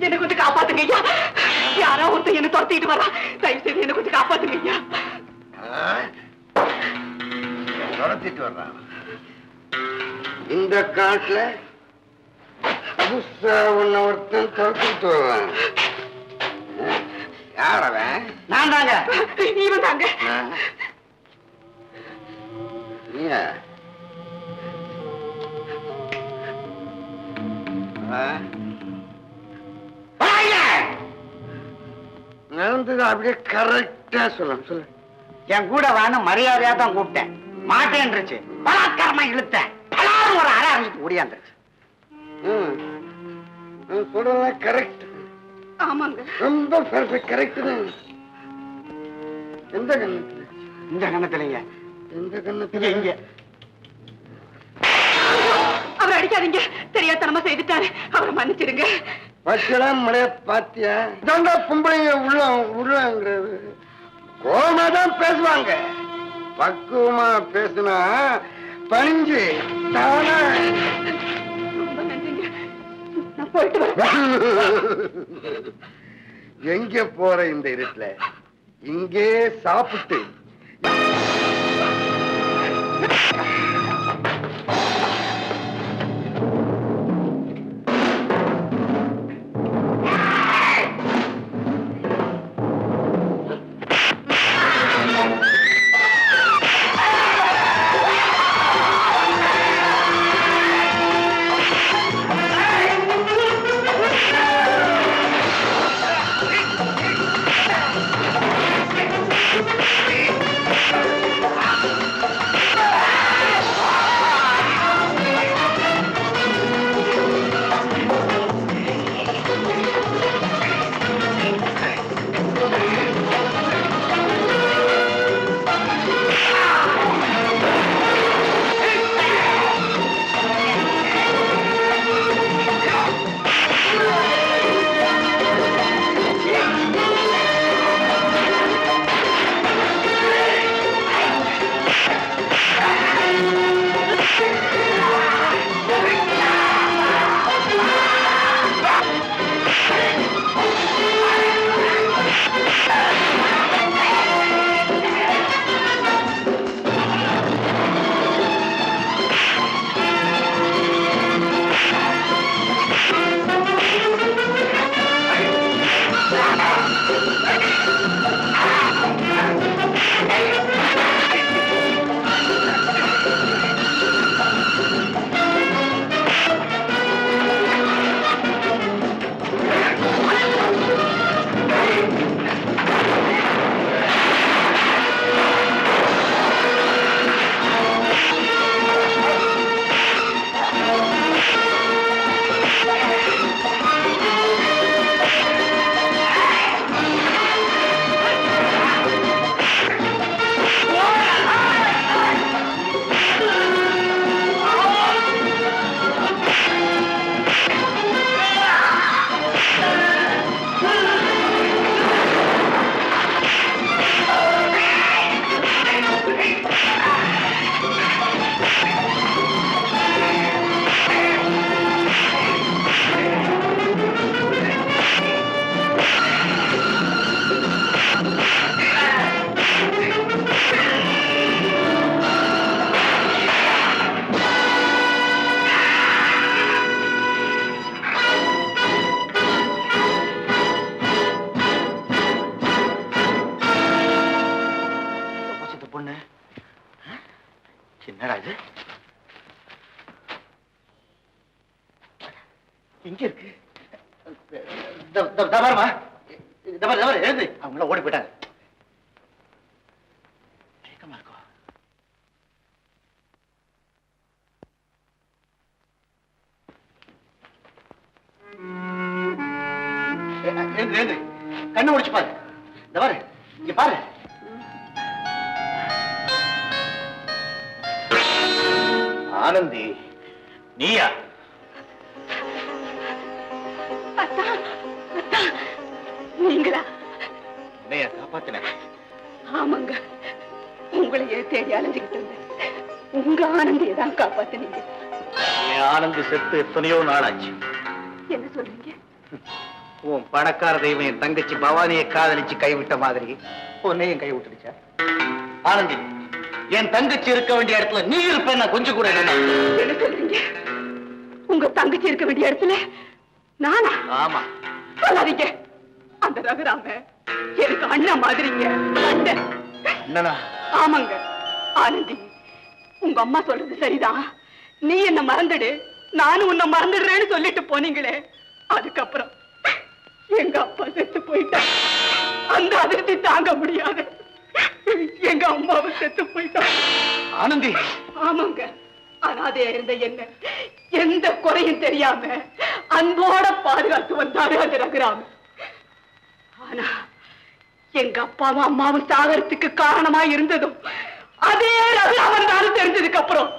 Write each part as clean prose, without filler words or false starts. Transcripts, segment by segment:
என்ன கொஞ்சம் காப்பாத்துங்க ஐயா. யாரோ ஒருத்தர் என்ன துரத்திட்டு வரா. தயவு செய்து என்ன கொஞ்சம் காப்பாத்துங்க ஐயா. துரத்திட்டு வர்றான். இந்த காட்டுல புதுசா உன்ன ஒருத்தன் துரத்திட்டு வருவான். யார் அவன்? நான் தாங்க. இவன் தாங்க. நடந்தது அப்படியே கரெக்டா சொல்லு. என் கூட வான மரியாதையா தான் கூப்பிட்டேன். மாட்டேன்றுச்சு. பலாத்காரமா இழுத்தேன். பலாரும் ஒரு அரை அரைஞ்சிட்டு ஓடியாந்துருச்சு. சொல்றதெல்லாம் கரெக்ட். ஆமாங்க. ரொம்ப பெர்ஃபெக்ட். கரெக்ட் தான். எந்த கண்ணத்துல? இந்த கண்ணத்துலங்க. எந்த கண்ணத்துல? இங்க. அவர் அடிக்காதீங்க. தெரியாதனமா செய்துட்டாரு. அவரை மன்னிச்சிடுங்க. பச்சலாம் மழைய பாத்தியா? இதாண்டா பொம்பளைங்க உள்ளங்கிறது. கோமா தான் பேசுவாங்க. பக்குவமா பேசுனா பணிஞ்சு தானா. ரொம்ப நன்றிங்க. நான் போயிட்டு வரேன். எங்க போற இந்த இருட்டுல? இங்கே சாப்பிட்டு என்னடா இது? எங்க இருக்கு? எழுது. அவங்க ஓடி போயிட்டாங்க. கேட்கமா இருக்கோ? எழுது. கண்ணு முடிச்சு பாரு. இந்த பாரு, இங்க பாரு. ஆனந்தி, நீயா? நீங்களா? என்னைய காப்பாத்தின? ஆமாங்க, உங்களையே தேடி அலைஞ்சுக்கிட்டு இருந்தேன். உங்க ஆனந்தியை தான் காப்பாத்தினீங்க. ஆனந்தி செத்து எத்தனையோ நாளாச்சு. என்ன சொல்றீங்க? உன் பணக்கார தெய்வம் என் தங்கச்சி பவானியை காதலிச்சு கைவிட்ட மாதிரி உன்னையும் கைவிட்டுடுச்சா? ஆனந்தி, என் தங்கச்சி இருக்க வேண்டிய இடத்துல நீ இருப்ப கொஞ்சம் கூட என்ன சொல்றீங்க? உங்க தங்கச்சி இருக்க வேண்டிய இடத்துல நானா? ஆமா. சொல்லாதீங்க. அந்த ரகுராம எனக்கு அண்ணன் மாதிரிங்க. அண்ணன். என்னன்னா? ஆமாங்க. ஆனந்தி, உங்க அம்மா சொல்றது சரிதான். நீ என்ன மறந்துடு, நானும் உன்னை மறந்துடுறேன்னு சொல்லிட்டு போனீங்களே, அதுக்கப்புறம் எங்க அப்பா செத்து போயிட்டான். அந்த அதிர்ச்சி தாங்க முடியாது. எங்க அம்மாவை செத்து போயிட்டான். ஆனந்தி. ஆமாங்க. அனாதையா இருந்த என்ன எந்த குறையும் தெரியாம அன்போட பாதுகாத்து வந்தாரு அந்த ரகுராம. ஆனா எங்க அப்பாவும் அம்மாவும் சாகரத்துக்கு காரணமா இருந்ததும் அதே ரகுராமன் தான் தெரிஞ்சதுக்கு அப்புறம்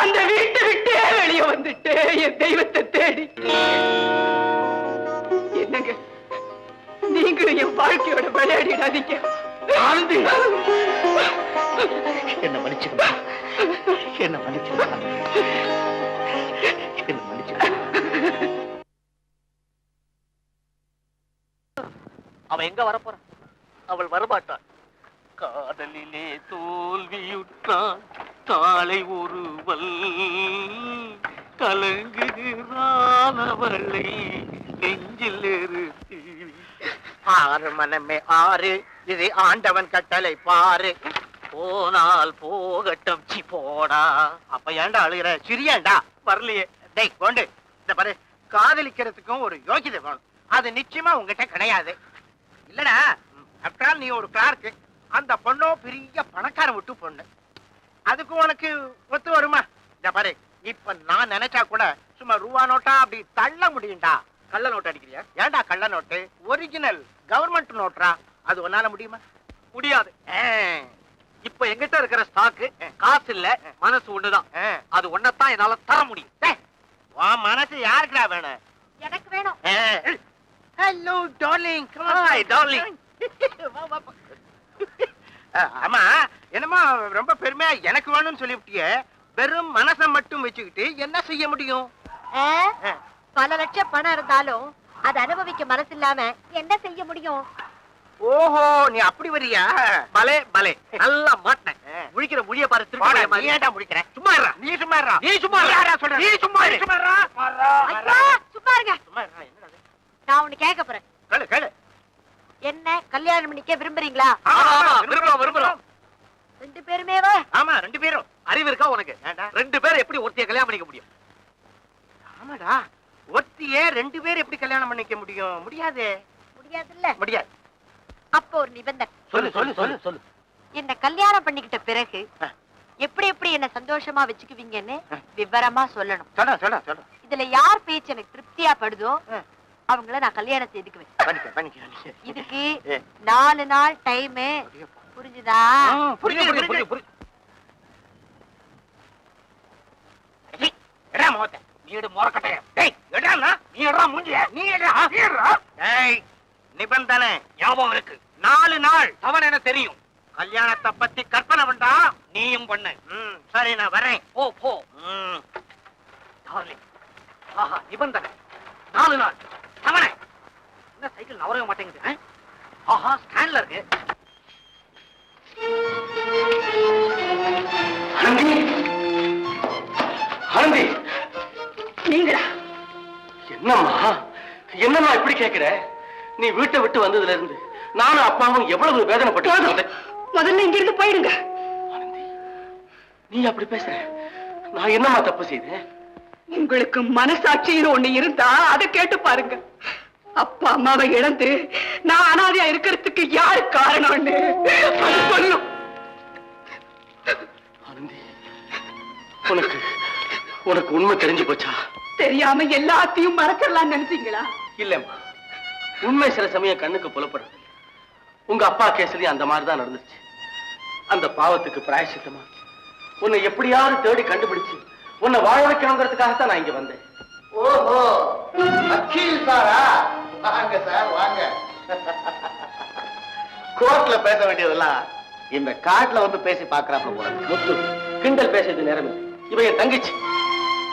அந்த வீட்டை விட்டே வெளியே வந்துட்டு என் தெய்வத்தை தேடி. என்னங்க, நீங்களும் என் வாழ்க்கையோட விளையாடிடாதீங்க. ஆனந்தி, என்ன மன்னிச்சுக்கமா, என்ன மன்னிச்சுக்கமா, என்ன மன்னிச்சுக்கமா. அவன் எங்க வரப்போறான்? அவள் வரமாட்டான். காதலிலே தோல்வியுற்றான் காலை ஒருவல் கலங்குகிறான் அவளை நெஞ்சில் நிறுத்தி. ஆறு மனமே ஆறு, இது ஆண்டவன் கட்டளை பாரு. போனால் போகட்டும், சி போடா. அப்ப ஏன்டா அழுகிற? சிரியாண்டா வரலையே. டேய் கொண்டு இந்த பாரு, காதலிக்கிறதுக்கும் ஒரு யோகிதை வேணும். அது நிச்சயமா உங்ககிட்ட கிடையாது. இல்லடா, ஆஃப்டர் நீ ஒரு கிளார்க்கு, அந்த பொண்ணோ பெரிய பணக்கார விட்டு பொண்ணு. அதுக்கு உனக்கு ஒத்து வருமா? இந்த பாரு, இப்ப நான் நினைச்சா கூட சும்மா ரூபா நோட்டா அப்படி தள்ள முடியும்டா. கள்ள நோட்டு அடிக்கிறியா? ஏன்டா கள்ள நோட்டு? Original government NOTA? அது உன்னால முடியுமா? முடியாது. இப்ப எங்கிட்ட இருக்கிற ஸ்டாக்கு காசு இல்ல, மனசு ஒண்ணுதான். அது ஒன்னதான் என்னால தர முடியும். உன் மனசு யாருக்குடா வேணும்? எனக்கு வேணும். Hello darling. Hi darling. ஆமா, என்னமா ரொம்ப பெருமையா எனக்கு வேணும்னு சொல்லிவிட்டியே. வெறும் மனசை மட்டும் வச்சுக்கிட்டு என்ன செய்ய முடியும்? பல லட்சம் பணம் இருந்தாலும் அது அனுபவிக்க மனசு இல்லாம என்ன செய்ய முடியும்? ஓஹோ, நீ அப்படி வரியா? பலே பலே, நல்லா மாட்டேன். முழிக்கிற மொழிய பாரு. நீ ஏன்டா முழிக்கிற? சும்மா இருடா. நீ சும்மா இருடா. நீ சும்மா இருடா. சொல்ற. நீ சும்மா இரு. சும்மா இருடா. சும்மா இருங்க. சும்மா இருடா. என்னடா இது? நான் ஒண்ணு கேட்க போறேன். கேளு கேளு. என்ன கல்யாணம் பண்ணிக்க விரும்புறீங்களா? ஆமா, விரும்புறோம் விரும்புறோம். ரெண்டு பேருமேவா? ஆமா, ரெண்டு பேரும். அறிவு இருக்கா உனக்கு? ரெண்டு பேரும் எப்படி ஒருத்திய கல்யாணம் பண்ணிக்க முடியும்? ஆமாடா, ஒருத்தியே ரெண்டு பேர் எப்படி கல்யாணம் பண்ணிக்க முடியும்? முடியாது. முடியாதுல்ல? முடியாது. அப்போ ஒரு நிபந்தனை. சொல்லு சொல்லு சொல்லு சொல்லு. என்ன கல்யாணம் பண்ணிக்கிட்ட பிறகு எப்படி எப்படி என்ன சந்தோஷமா வச்சுக்குவீங்கன்னு விவரமா சொல்லணும். சொல்ல சொல்ல சொல்ல. இதுல யார் பேச்சு எனக்கு திருப்தியா படுதோ அவங்கள நான் கல்யாணம் செய்துக்குவேன். இதுக்கு 4 நாள் டைம். புரிஞ்சுதா? புரியுது புரியுது புரியுது. நிபந்தனை ஞாபகம் இருக்கு. 4 நாள் அவன் என்ன தெரியும். கல்யாணத்தை பத்தி கற்பனை பண்ணா நீயும் பண்ண. சரி, நான் வரேன். போ போ. நிபந்தனை 4 நாள். அவனை என்ன சைக்கிள் நவரவே மாட்டேங்குது. ஆஹா, ஸ்டாண்ட்ல இருக்கு. ஆனந்தி, நீங்களா? என்னம்மா என்னம்மா இப்படி கேக்குற? நீ வீட்டை விட்டு வந்ததுல இருந்து நானும் அப்பாவும் எவ்வளவு வேதனைப்பட்டு. முதல்ல இங்க இருந்து போயிடுங்க. ஆனந்தி, நீ அப்படி பேசுற? நான் என்னம்மா தப்பு செய்தேன்? உங்களுக்கு மனசாட்சின்னு ஒண்ணு இருந்தா அதை கேட்டு பாருங்க. அப்பா அம்மாவை இழந்து நான் அனாதையா இருக்கிறதுக்கு யாரு காரணம்னு அது சொல்லும். ஆனந்தி, உனக்கு உனக்கு உண்மை தெரிஞ்சு போச்சா? தெரியாம எல்லாத்தையும் மறக்கலாம்னு நினைச்சீங்களா? இல்லம்மா, உண்மை சில சமயம் கண்ணுக்கு புலப்படுறது. உங்க அப்பா கேஸ்லயும் அந்த மாதிரிதான் நடந்துச்சு. அந்த பாவத்துக்கு பிராயசித்தமா உன்னை எப்படியாவது தேடி கண்டுபிடிச்சு உன்னை வாழ வைக்கணுங்கிறதுக்காகத்தான் நான் இங்க வந்தேன். ஓஹோ, வக்கீல் சாரா? வாங்க சார் வாங்க. கோர்ட்ல பேச வேண்டியதெல்லாம் இந்த காட்டுல வந்து பேசி பாக்குறாங்க போல. முத்து, கிண்டல் பேசுறது நேரம் இல்லை. இவன் என் தங்கச்சி.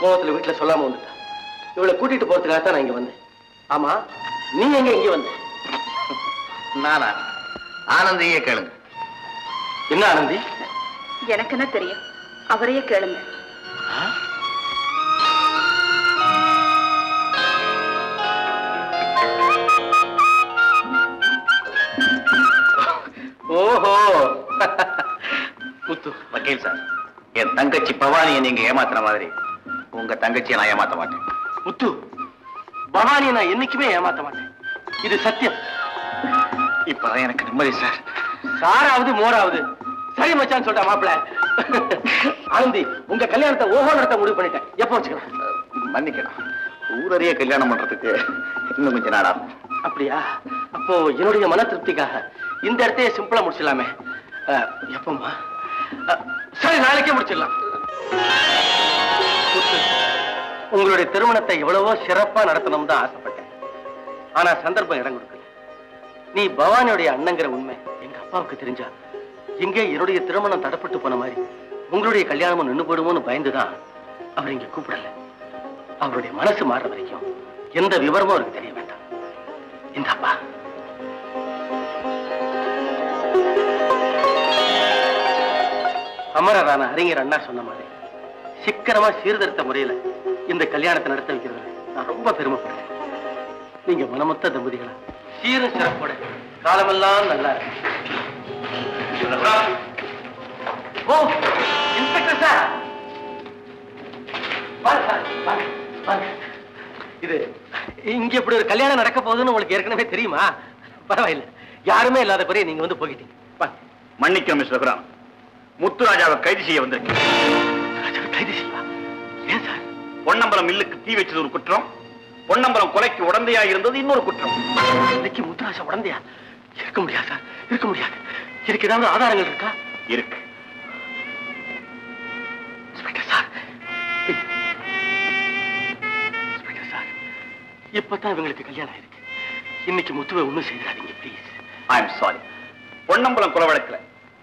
கோவத்துல வீட்டுல சொல்லாம வந்துட்டான். இவளை கூட்டிட்டு போறதுக்காகத்தான் நான் இங்க வந்தேன். ஆமா, நீ எங்க இங்க வந்த? நானா? ஆனந்தியே கேளுங்க. என்ன ஆனந்தி? எனக்கு என்ன தெரியும், அவரையே கேளுங்க. ஓஹோ முத்து. வக்கீல் சார், என் தங்கச்சி பவானியை நீங்க ஏமாத்துற மாதிரி உங்க தங்கச்சியை நான் ஏமாத்த மாட்டேன். முத்து, பவானியை நான் என்னைக்குமே ஏமாத்த மாட்டேன், இது சத்தியம். இப்பதான் எனக்கு நிம்மதி சார். சாராவது மோராவது சரி மச்சான்னு சொல்லிட்டா மாப்பிள்ள. ஆனந்தி, உங்க கல்யாணத்தை ஓஹோ நடத்த முடிவு பண்ணிட்டேன். எப்ப வச்சுக்கலாம்? மன்னிக்கணும், ஊரறிய கல்யாணம் பண்றதுக்கு இன்னும் கொஞ்சம் நாளாகும். அப்படியா? அப்போ என்னுடைய மன திருப்திக்காக இந்த இடத்தையே சிம்பிளா முடிச்சிடலாமே. எப்பமா? சரி, நாளைக்கே முடிச்சிடலாம். உங்களுடைய திருமணத்தை எவ்வளவோ சிறப்பா நடத்தணும் தான் ஆசைப்பட்டேன். ஆனா சந்தர்ப்பம் இடம் கொடுக்கல. நீ பவானியுடைய அண்ணங்கிற உண்மை எங்க அப்பாவுக்கு தெரிஞ்சா இங்கே என்னுடைய திருமணம் தடப்பட்டு போன மாதிரி உங்களுடைய கல்யாணமும் நின்று போடுமோன்னு பயந்துதான் அவர் இங்க கூப்பிடல. அவருடைய மனசு மாறுற வரைக்கும் எந்த விவரமும் அவருக்கு தெரிய வேண்டாம். இந்த அப்பா அமரரான அறிஞர் அண்ணா சொன்ன மாதிரி சிக்கனமா சீர்திருத்த முறையில இந்த கல்யாணத்தை நடத்த வைக்கிறதுல நான் ரொம்ப பெருமைப்படுறேன். நீங்க மனமொத்த தம்பதிகளா சீரும் சிறப்போட காலமெல்லாம் நல்லா இருக்கு. ஓ, இன்ஸ்பெக்டர் சார், வாங்க சார், வாங்க, வாங்க. இது இங்க இப்படி ஒரு கல்யாணம் நடக்க போகுதுன்னு உங்களுக்கு ஏற்கனவே தெரியுமா? பரவாயில்ல, யாருமே இல்லாத பிறகு நீங்க வந்து போகிட்டீங்க. மன்னிக்கணும் மிஸ் ரகுராம், முத்துராஜாவை கைது செய்ய வந்திருக்கேன். கைது செய்வா? ஏன் சார்? பொன்னம்பலம் மில்லுக்கு தீ வச்சது ஒரு குற்றம், பொன்னம்பலம் கொலைக்கு உடந்தையா இருந்தது இன்னொரு குற்றம். இன்னைக்கு முத்துராஜா உடந்தையா? இருக்க முடியாது சார், இருக்க முடியாது. எனக்கு ஏதாவது ஆதாரங்கள் இருக்கா? இருக்கு. இன்ஸ்பெக்டர் சார், இன்ஸ்பெக்டர் சார், இப்பதான் இவங்களுக்கு கல்யாணம் ஆயிருக்கு. இன்னைக்கு முத்துவை ஒண்ணும் செய்திடாதீங்க please. I am sorry. Ponnambalam கொலை வழக்குல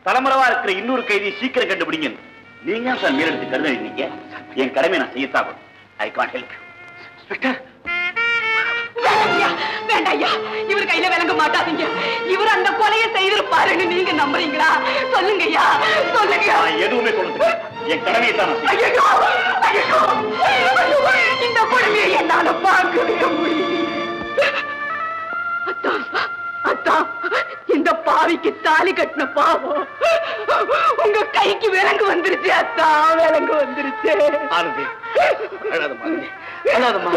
தலைமறைவா இருக்கிற இன்னொரு கைதியை சீக்கிரம் கண்டுபிடிங்க. நீங்க சார் மீறெடுத்து கருதுறீங்க. என் கடமை நான் செய்யத்தான். I can't help. இன்ஸ்பெக்டர், வேண்டாய்யா, இவர் கையில விளங்க மாட்டாதீங்க. இவர் அந்த கொலையை செய்திருப்பாருன்னு நீங்க நம்புறீங்களா? சொல்லுங்கய்யா, சொல்லுங்க. நான் எதுவுமே சொல்லுங்க, என் கடமையை தான் நான் செய்ய. ஐயோ, ஐயோ, ஐயோ, இந்த கொடுமையை என்னால பார்க்கவே முடியல. அத்தான், அத்தான், இந்த பாவிக்கு தாலி கட்டின பாவம் உங்க கைக்கு விலங்கு வந்துருச்சு. அத்தான், விலங்கு வந்துருச்சு. ஆனந்தி, அழாதம்மா, அழாதம்மா.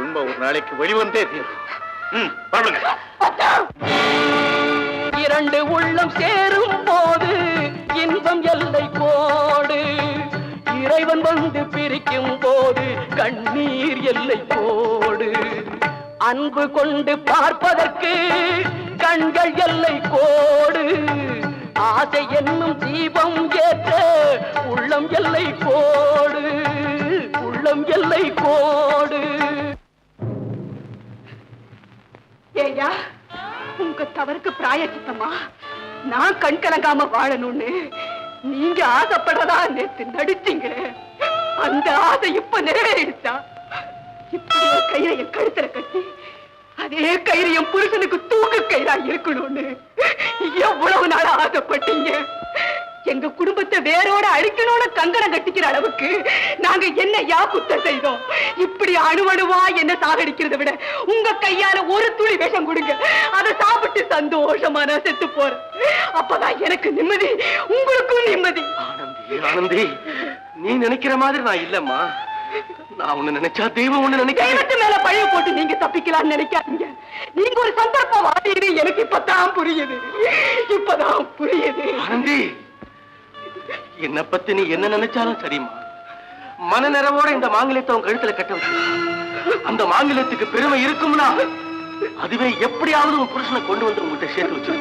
உண்மை ஒரு நாளைக்கு வெளிவந்தே தீரும். இரண்டு உள்ளம் சேரும் போது இன்பம் எல்லை கோடு, இறைவன் வந்து பிரிக்கும் போது கண்ணீர் எல்லை கோடு. அன்பு கொண்டு பார்ப்பதற்கு கண்கள் எல்லை கோடு, ஆசை என்னும் தீபம் ஏற்ற உள்ளம் எல்லை கோடு, உள்ளம் எல்லை கோடு. ஏயா, உங்க தவறுக்கு பிராயச்சித்தமா நான் கண் கலங்காம வாழணும்னு நீங்க ஆசைப்படுறதா நேத்து நடிச்சீங்களே, அந்த ஆசை இப்ப நிறைவேறிடுச்சா? இப்படி ஒரு கயிறை என் கழுத்துல கட்டி அதே கயிறு என் புருஷனுக்கு தூக்கு கயிறா இருக்கணும்னு எவ்வளவு நாள் ஆசைப்பட்டீங்க. எங்க குடும்பத்தை வேரோட அழிக்கணும்னு கங்கணம் கட்டிக்கிற அளவுக்கு நாங்க என்ன குத்தம் செய்தோம்? இப்படி அணுவணுவா என்ன சாகடிக்கிறத விட உங்க கையால ஒரு துளி விஷம் கொடுங்க, அதை சாப்பிட்டு சந்தோஷமா நான் செத்து போறேன். அப்பதான் எனக்கு நிம்மதி, உங்களுக்கும் நிம்மதி. ஆனந்தி, ஆனந்தி, நீ நினைக்கிற மாதிரி நான் இல்லம்மா. நான் ஒண்ணு நினைச்சா தெய்வம் ஒண்ணு நினைக்க. தெய்வத்து மேல பழைய போட்டு நீங்க தப்பிக்கலாம்னு நினைக்காதீங்க. நீங்க ஒரு சந்தர்ப்பம் வாங்கிடு. எனக்கு இப்பதான் புரியுது, இப்பதான் புரியுது. ஆனந்தி, என்ன பத்தி நீ என்ன நினைச்சாலும் சரிம்மா. மன நிறைவோட இந்த மாங்கல்யத்தை உன் கழுத்துல கட்ட வச்சு அந்த மாங்கல்யத்துக்கு பெருமை இருக்கும்னா அதுவே எப்படியாவது உன் புருஷனை கொண்டு வந்து உங்ககிட்ட சேர்த்து வச்சு